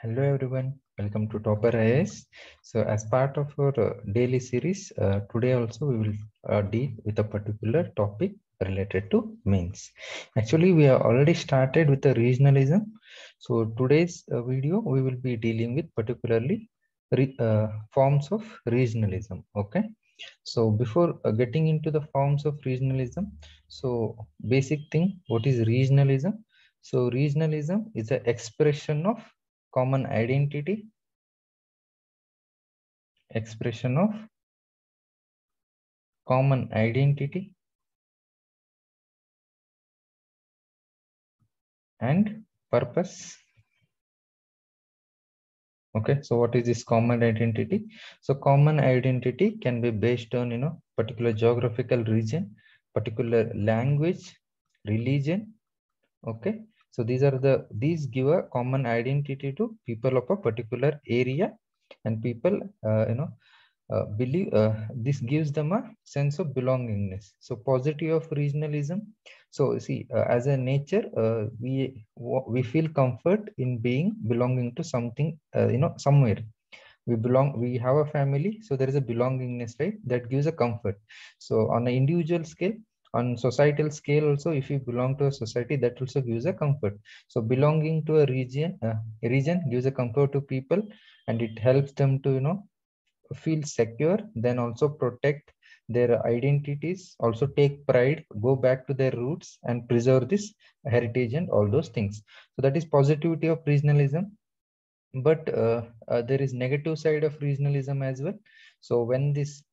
Hello everyone, welcome to Topper IAS. So as part of our daily series, today also we will deal with a particular topic related to means. Actually, we are already started with the regionalism. So today's video, we will be dealing with particularly forms of regionalism. Okay. So before getting into the forms of regionalism, so basic thing, what is regionalism? So regionalism is an expression of common identity, expression of common identity and purpose. Okay, so what is this common identity? So common identity can be based on particular geographical region, particular language, religion. Okay, so these give a common identity to people of a particular area, and people believe this gives them a sense of belongingness. So positive of regionalism. So see, as a nature, we feel comfort in being belonging to something, somewhere. We belong, we have a family, so there is a belongingness, right? That gives a comfort. So on an individual scale, on societal scale also, if you belong to a society, that also gives a comfort. So belonging to a region gives a comfort to people, and it helps them to feel secure, then also protect their identities, also take pride, go back to their roots and preserve this heritage and all those things. So that is positivity of regionalism. But there is negative side of regionalism as well. So when this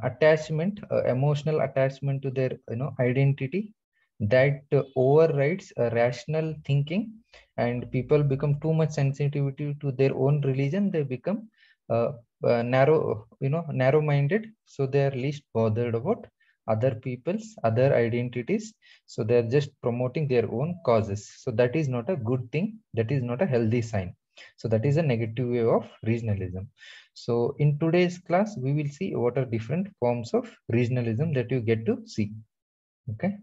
attachment, emotional attachment to their identity, that overrides rational thinking, and people become too much sensitivity to their own religion, they become uh, narrow minded. So they are least bothered about other people's other identities. So they are just promoting their own causes. So that is not a good thing, that is not a healthy sign. So that is a negative way of regionalism. So in today's class, we will see what are different forms of regionalism that you get to see. Okay.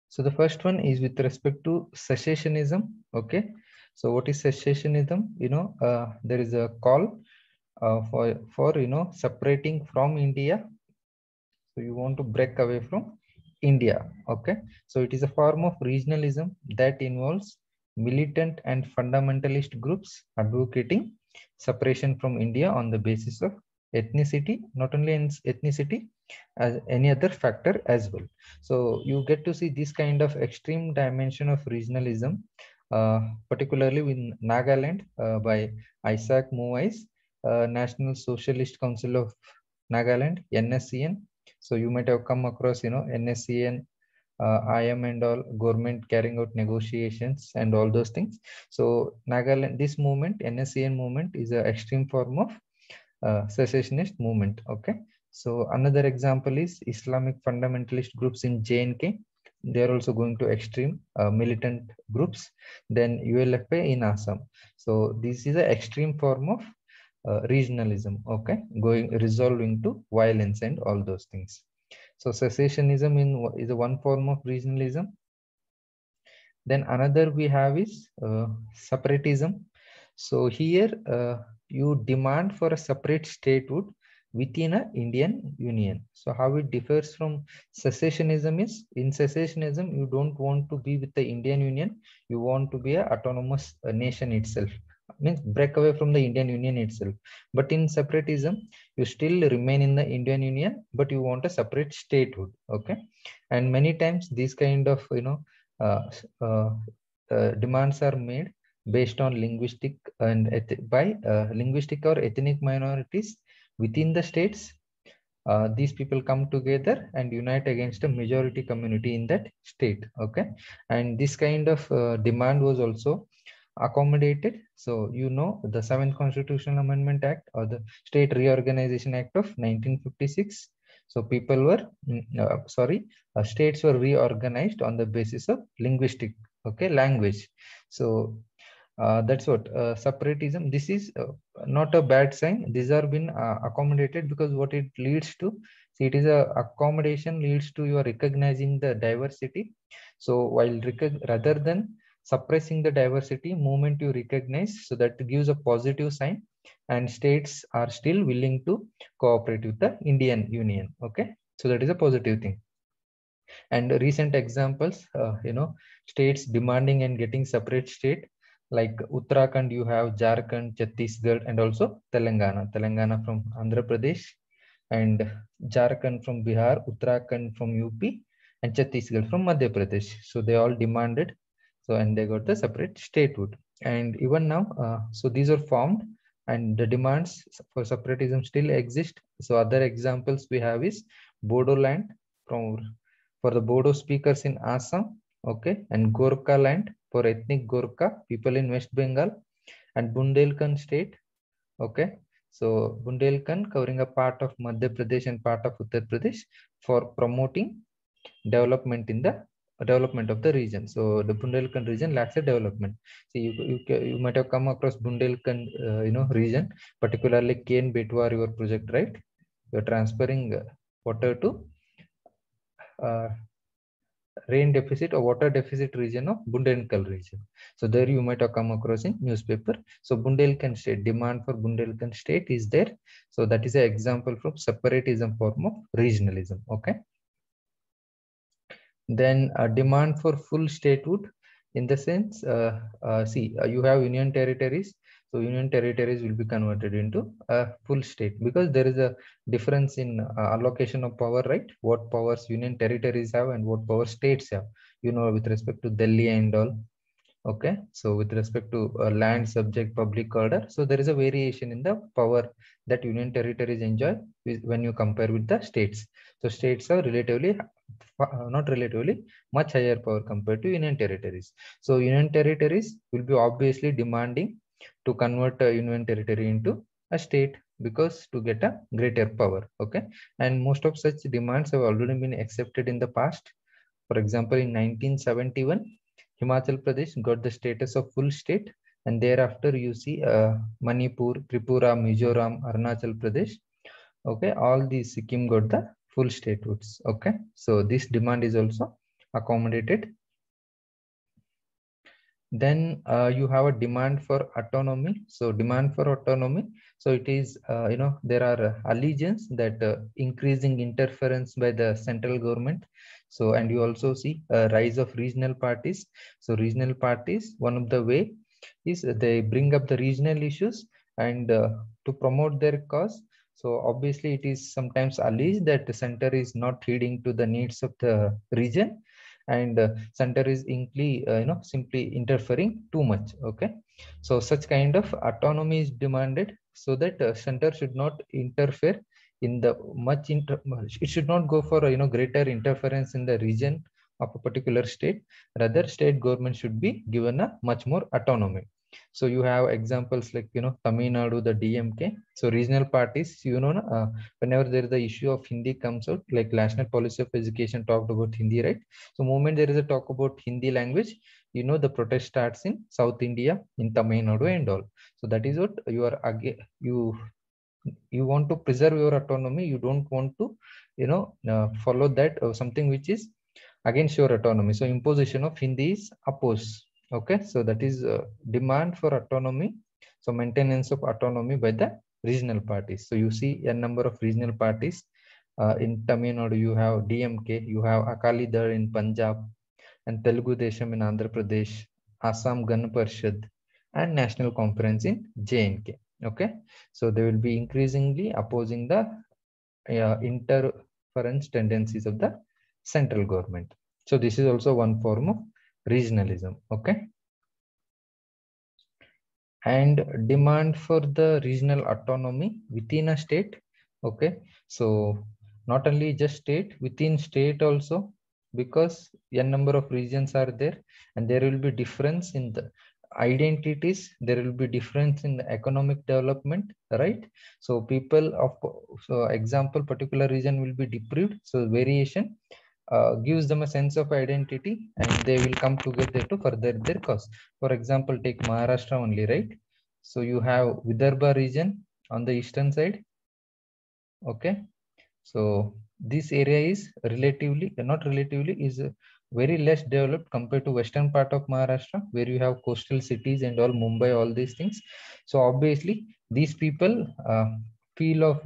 So the first one is with respect to secessionism. Okay. So what is secessionism? There is a call for separating from India. So you want to break away from India. Okay. So it is a form of regionalism that involves militant and fundamentalist groups advocating separation from India on the basis of ethnicity, not only in ethnicity, as any other factor as well. So you get to see this kind of extreme dimension of regionalism, particularly in Nagaland by Isaac Moais, National Socialist Council of Nagaland, NSCN. So you might have come across, NSCN, IM and all, government carrying out negotiations and all those things. So Nagaland, this movement, NSCN movement, is an extreme form of secessionist movement. Okay. So another example is Islamic fundamentalist groups in JNK. They are also going to extreme militant groups. Then ULFA in Assam. So this is an extreme form of regionalism. Okay, going resolving to violence and all those things. So secessionism is a one form of regionalism. Then another we have is separatism. So here you demand for a separate statehood within a Indian Union. So how it differs from secessionism is, in secessionism you don't want to be with the Indian Union, you want to be a autonomous nation itself, means break away from the Indian Union itself. But in separatism, you still remain in the Indian Union, but you want a separate statehood. Okay, and many times these kind of uh, uh, demands are made based on linguistic and by linguistic or ethnic minorities within the states. These people come together and unite against a majority community in that state. Okay, and this kind of demand was also accommodated. So the Seventh Constitutional Amendment Act, or the State Reorganization Act of 1956. So people were states were reorganized on the basis of linguistic, okay, language. So that's what separatism. This is not a bad sign. These are been accommodated, because what it leads to, see, it is a accommodation leads to you are recognizing the diversity. So while rather than Suppressing the diversity, movement you recognize, so that gives a positive sign, and states are still willing to cooperate with the Indian Union. Okay, so that is a positive thing. And recent examples, states demanding and getting separate state, like Uttarakhand, you have Jharkhand, Chhattisgarh, and also Telangana. Telangana from Andhra Pradesh, and Jharkhand from Bihar, Uttarakhand from UP, and Chhattisgarh from Madhya Pradesh. So they all demanded, so and they got the separate statehood. And even now, so these are formed, and the demands for separatism still exist. So other examples we have is Bodoland from for the Bodo speakers in Assam, okay, and Gorkha land for ethnic Gorkha people in West Bengal, and Bundelkhand state, okay. So Bundelkhand covering a part of Madhya Pradesh and part of Uttar Pradesh for promoting development in the development of the region. So the Bundelkhand region lacks a development. So you might have come across Bundelkhand region, particularly Ken Betwa river project, right? You're transferring water to rain deficit or water deficit region of Bundelkhand region. So there you might have come across in newspaper. So Bundelkhand state, demand for Bundelkhand state is there. So that is an example from separatism form of regionalism. Okay. Then a demand for full statehood, in the sense, you have union territories. So union territories will be converted into a full state, because there is a difference in allocation of power, right? What powers union territories have and what power states have, with respect to Delhi and all. Okay, so with respect to land, subject, public order, so there is a variation in the power that union territories enjoy when you compare with the states. So states are relatively, not relatively, much higher power compared to union territories. So union territories will be obviously demanding to convert a union territory into a state, because to get a greater power. Okay, and most of such demands have already been accepted in the past. For example, in 1971, Himachal Pradesh got the status of full state, and thereafter you see Manipur, Tripura, Mizoram, Arunachal Pradesh. Okay, all these Sikkim got the full statehoods. Okay, so this demand is also accommodated. Then you have a demand for autonomy. So demand for autonomy. So it is, there are allegiance that increasing interference by the central government. So, and you also see a rise of regional parties. So regional parties, one of the way is they bring up the regional issues and to promote their cause. So obviously it is sometimes alleged that the center is not heeding to the needs of the region, and center is simply interfering too much. Okay, so such kind of autonomy is demanded, so that center should not interfere in the it should not go for greater interference in the region of a particular state. Rather, state government should be given a much more autonomy. So you have examples like Tamil Nadu, the DMK. So regional parties, whenever there is the issue of Hindi comes out, like National Policy of Education talked about Hindi, right? So moment there is a talk about Hindi language, the protest starts in South India, in Tamil Nadu and all. So that is what you are again, you want to preserve your autonomy. You don't want to follow that or something which is against your autonomy. So imposition of Hindi is opposed. Okay, so that is demand for autonomy. So maintenance of autonomy by the regional parties. So you see a number of regional parties. In Tamil Nadu you have DMK, you have Akali Dal in Punjab, and Telugu Desam in Andhra Pradesh, Assam Gan Parishad, and National Conference in JNK. Okay, so they will be increasingly opposing the interference tendencies of the central government. So this is also one form of regionalism. Okay, and demand for the regional autonomy within a state. Okay, so not only just state, within state also, because a number of regions are there, and there will be difference in the identities, there will be difference in the economic development, right? So people of, so example, particular region will be deprived, so variation gives them a sense of identity, and they will come together to further their cause. For example, take Maharashtra only, right? So you have Vidarbha region on the eastern side. Okay, so this area is relatively, not relatively, is very less developed compared to western part of Maharashtra, where you have coastal cities and all, Mumbai, all these things. So obviously these people feel of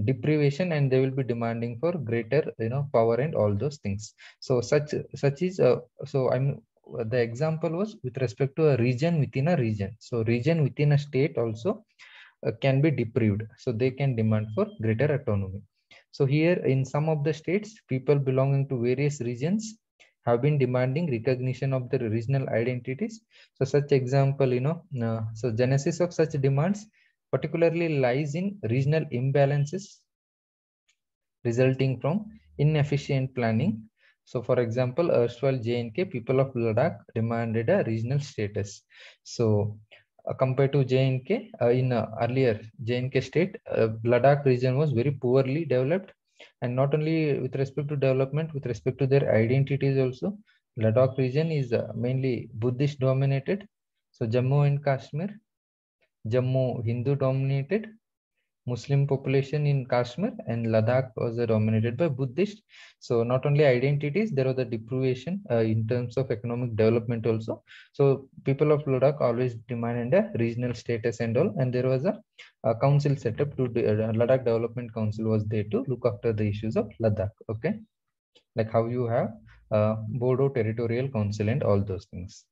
deprivation, and they will be demanding for greater power and all those things. So such is so I'm the example was with respect to a region within a region. So region within a state also can be deprived, so they can demand for greater autonomy. So here in some of the states, people belonging to various regions have been demanding recognition of their regional identities. So such example, so genesis of such demands particularly lies in regional imbalances resulting from inefficient planning. So for example, erstwhile J&K people of Ladakh demanded a regional status. So compared to J&K, in earlier J&K state, Ladakh region was very poorly developed, and not only with respect to development, with respect to their identities also. Ladakh region is mainly Buddhist dominated. So Jammu and Kashmir, Jammu Hindu dominated, Muslim population in Kashmir, and Ladakh was dominated by Buddhist. So not only identities, there was a deprivation in terms of economic development also. So people of Ladakh always demanded a regional status and all, and there was a council set up to Ladakh Development Council was there to look after the issues of Ladakh. Okay, like how you have Bodo Territorial Council and all those things.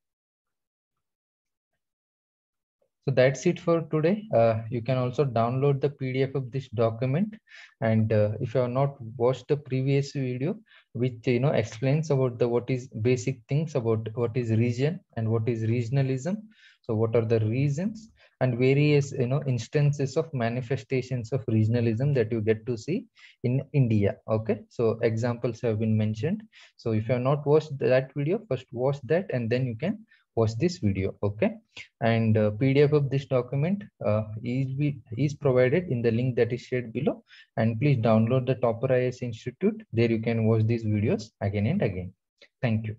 So that's it for today. You can also download the PDF of this document, and if you have not watched the previous video, which explains about the what is basic things about what is region and what is regionalism. So what are the reasons and various instances of manifestations of regionalism that you get to see in India. Okay, so examples have been mentioned. So if you have not watched that video, first watch that, and then you can watch this video. Okay, and PDF of this document is provided in the link that is shared below, and please download the Topper IAS Institute. There you can watch these videos again and again. Thank you.